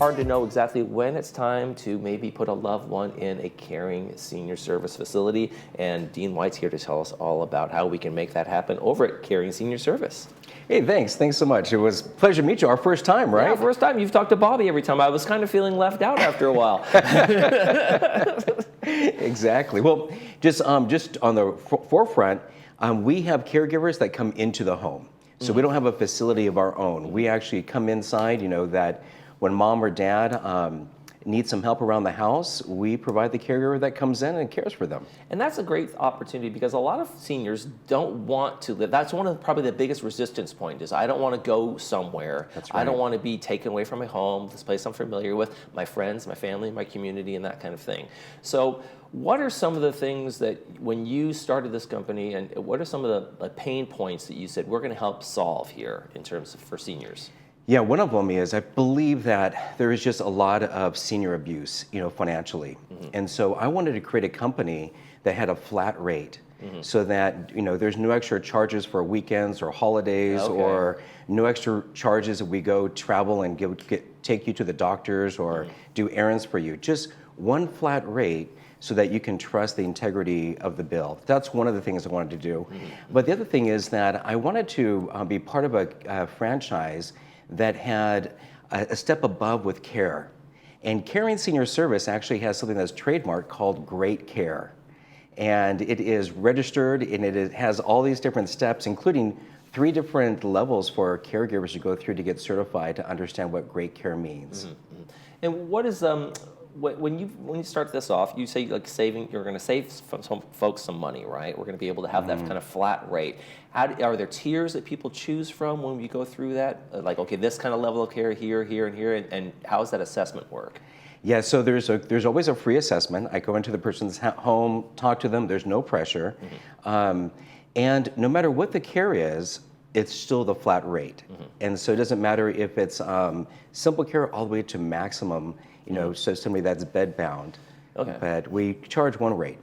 hard to know exactly when it's time to maybe put a loved one in a caring senior service facility. And Dean White's here to tell us all about how we can make that happen over at Caring Senior Service. Hey, thanks so much. It was a pleasure to meet you. Our first time, right? Yeah, first time. You've talked to Bobby every time. I was kind of feeling left out after a while. Exactly. Well, just on the forefront, we have caregivers that come into the home. So we don't have a facility of our own. We actually come inside, that when mom or dad need some help around the house, we provide the caregiver that comes in and cares for them. And that's a great opportunity because a lot of seniors don't want to live. That's one of probably the biggest resistance point is I don't want to go somewhere. That's right. I don't want to be taken away from my home, this place I'm familiar with, my friends, my family, my community, and that kind of thing. So what are some of the things that when you started this company, and what are some of the pain points that you said we're going to help solve here in terms of for seniors? Yeah, one of them is I believe that there is just a lot of senior abuse, financially. And so I wanted to create a company that had a flat rate so that, there's no extra charges for weekends or holidays or no extra charges if we go travel and take you to the doctors or do errands for you. Just one flat rate so that you can trust the integrity of the bill. That's one of the things I wanted to do. But the other thing is that I wanted to be part of a franchise that had a step above with care. And Caring Senior Service actually has something that's trademarked called Great Care. And it is registered and it has all these different steps, including 3 different levels for caregivers to go through to get certified to understand what great care means. And what is when you start this off, you say like you're going to save some folks some money, right? We're going to be able to have that kind of flat rate. Are there tiers that people choose from when we go through that? Like, okay, this kind of level of care here, here, and here, and how does that assessment work? Yeah, so there's always a free assessment. I go into the person's home, talk to them. There's no pressure, and no matter what the care is, it's still the flat rate. And so it doesn't matter if it's simple care all the way to maximum. So somebody that's bed bound. Okay. But we charge one rate.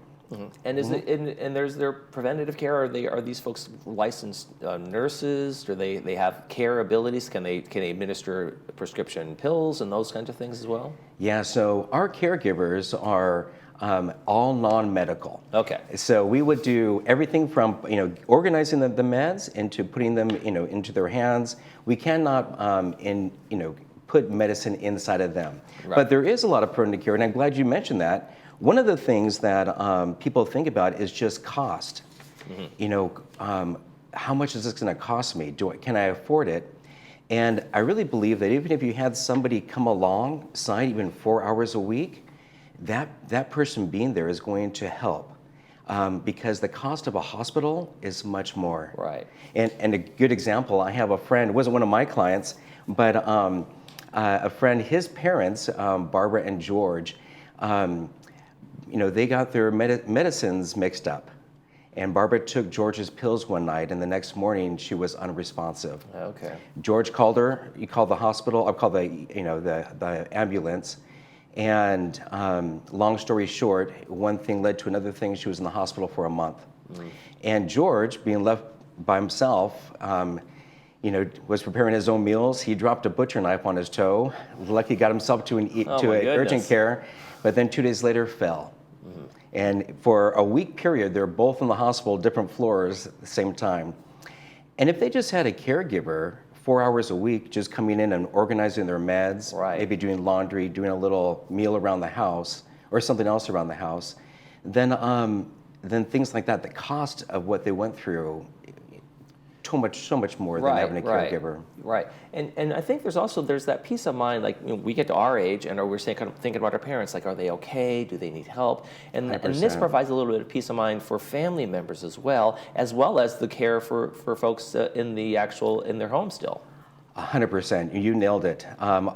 And is it and there's their preventative care? Are these folks licensed nurses? Do they have care abilities? Can they administer prescription pills and those kinds of things as well? Yeah. So our caregivers are all non-medical. Okay. So we would do everything from organizing the meds into putting them into their hands. We cannot put medicine inside of them. Right. But there is a lot of preventative care, and I'm glad you mentioned that. One of the things that people think about is just cost. How much is this going to cost me? Can I afford it? And I really believe that even if you had somebody come alongside even 4 hours a week, that person being there is going to help. Because the cost of a hospital is much more. Right. And a good example, I have a friend, it wasn't one of my clients, but a friend, his parents, Barbara and George, they got their medicines mixed up. And Barbara took George's pills one night, and the next morning she was unresponsive. Okay. George called her. He called the hospital. I called the ambulance. And long story short, one thing led to another thing. She was in the hospital for a month. And George, being left by himself, was preparing his own meals. He dropped a butcher knife on his toe. Lucky he got himself to urgent care, but then 2 days later fell. And for a week period, they're both in the hospital, different floors at the same time. And if they just had a caregiver 4 hours a week, just coming in and organizing their meds, maybe doing laundry, doing a little meal around the house, or something else around the house, then things like that, the cost of what they went through, so much more than having a caregiver. Right. And I think there's that peace of mind, like we get to our age and we're saying, kind of thinking about our parents, like, are they okay? Do they need help? And this provides a little bit of peace of mind for family members as well as the care for folks in their home still. 100%. You nailed it.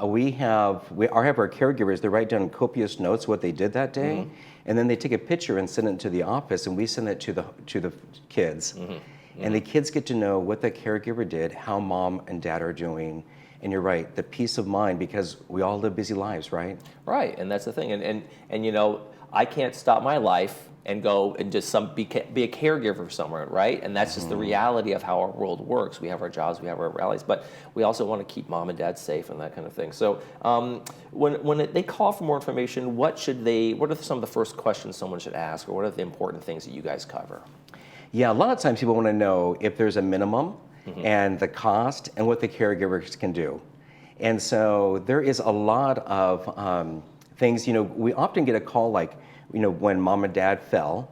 We have our caregivers. They write down copious notes what they did that day, and then they take a picture and send it to the office, and we send it to the kids. And the kids get to know what the caregiver did, how mom and dad are doing, And you're right, the peace of mind, because we all live busy lives, right? Right, and that's the thing. And you know, I can't stop my life and go and just be a caregiver somewhere, right? And that's just the reality of how our world works. We have our jobs, we have our rallies, but we also want to keep mom and dad safe and that kind of thing. So when they call for more information, what are some of the first questions someone should ask, or what are the important things that you guys cover? Yeah, a lot of times people want to know if there's a minimum and the cost and what the caregivers can do. And so there is a lot of things, you know, we often get a call like, you know, when mom and dad fell,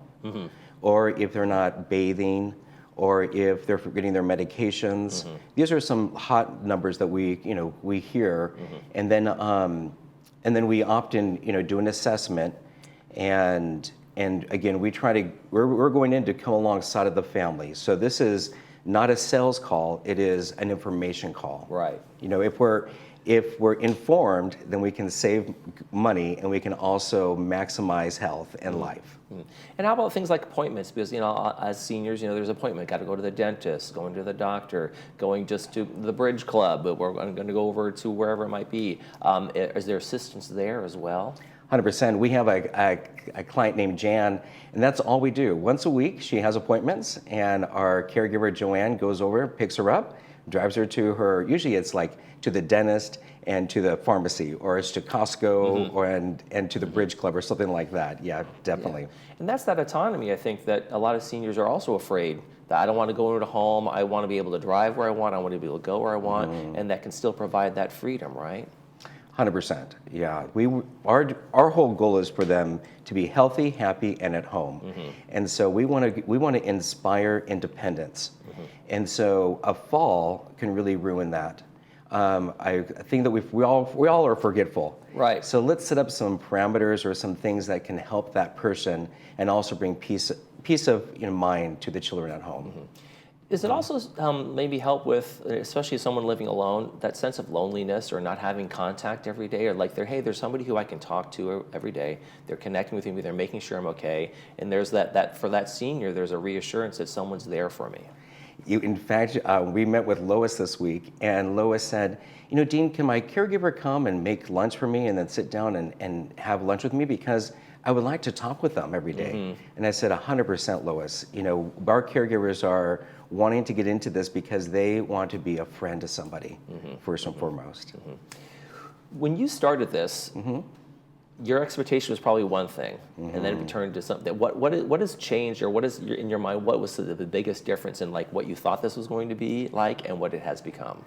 or if they're not bathing, or if they're forgetting their medications. These are some hot numbers that we hear, and then we often, you know, do an assessment, and again, we're going in to come alongside of the family. So this is not a sales call, it is an information call. Right. You know, if we're informed, then we can save money, and we can also maximize health and life. And how about things like appointments? Because, you know, as seniors, you know, there's an appointment. Got to go to the dentist, going to the doctor, going just to the bridge club. But we're going to go over to wherever it might be. Is there assistance there as well? 100%. We have a client named Jan, and that's all we do. Once a week, she has appointments, and our caregiver, Joanne, goes over, picks her up, drives her to her, usually it's like to the dentist and to the pharmacy, or it's to Costco, or and to the bridge club or something like that. Yeah, definitely. Yeah. And that's that autonomy, I think, that a lot of seniors are also afraid that I don't want to go into a home, I want to be able to drive where I want, I want to be able to go where I want, and that can still provide that freedom, right? 100%. Yeah, our whole goal is for them to be healthy, happy, and at home, and so we want to inspire independence, and so a fall can really ruin that. I think that we all are forgetful, right? So let's set up some parameters or some things that can help that person, and also bring peace of mind to the children at home. Does it also maybe help with, especially someone living alone, that sense of loneliness or not having contact every day, or like there's somebody who I can talk to every day, they're connecting with me, they're making sure I'm okay, and there's that for that senior, there's a reassurance that someone's there for me. In fact, we met with Lois this week, and Lois said, you know, Dean, can my caregiver come and make lunch for me and then sit down and have lunch with me, because I would like to talk with them every day. And I said, 100%, Lois. You know, our caregivers are wanting to get into this because they want to be a friend to somebody, first and foremost. When you started this, your expectation was probably one thing, and then it turned to something. What has changed, or what is in your mind? What was the biggest difference in like what you thought this was going to be like, and what it has become?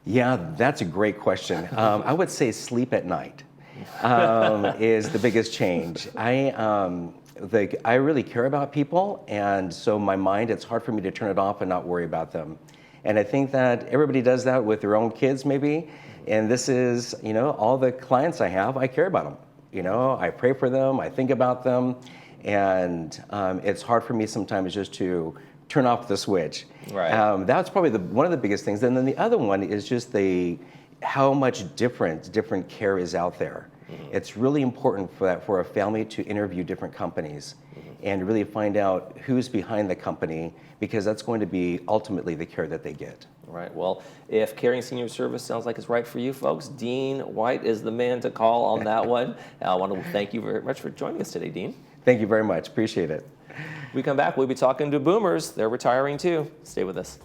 Yeah, that's a great question. I would say sleep at night is the biggest change. I really care about people, and so my mind, it's hard for me to turn it off and not worry about them. And I think that everybody does that with their own kids, maybe. And this is, you know, all the clients I have, I care about them. You know, I pray for them, I think about them, and it's hard for me sometimes just to turn off the switch. Right. That's probably one of the biggest things. And then the other one is just how much different care is out there. It's really important for a family to interview different companies and really find out who's behind the company, because that's going to be ultimately the care that they get. Right. Well, if Caring Senior Service sounds like it's right for you folks, Dean White is the man to call on that one. I want to thank you very much for joining us today, Dean. Thank you very much. Appreciate it. We come back, we'll be talking to boomers. They're retiring too. Stay with us.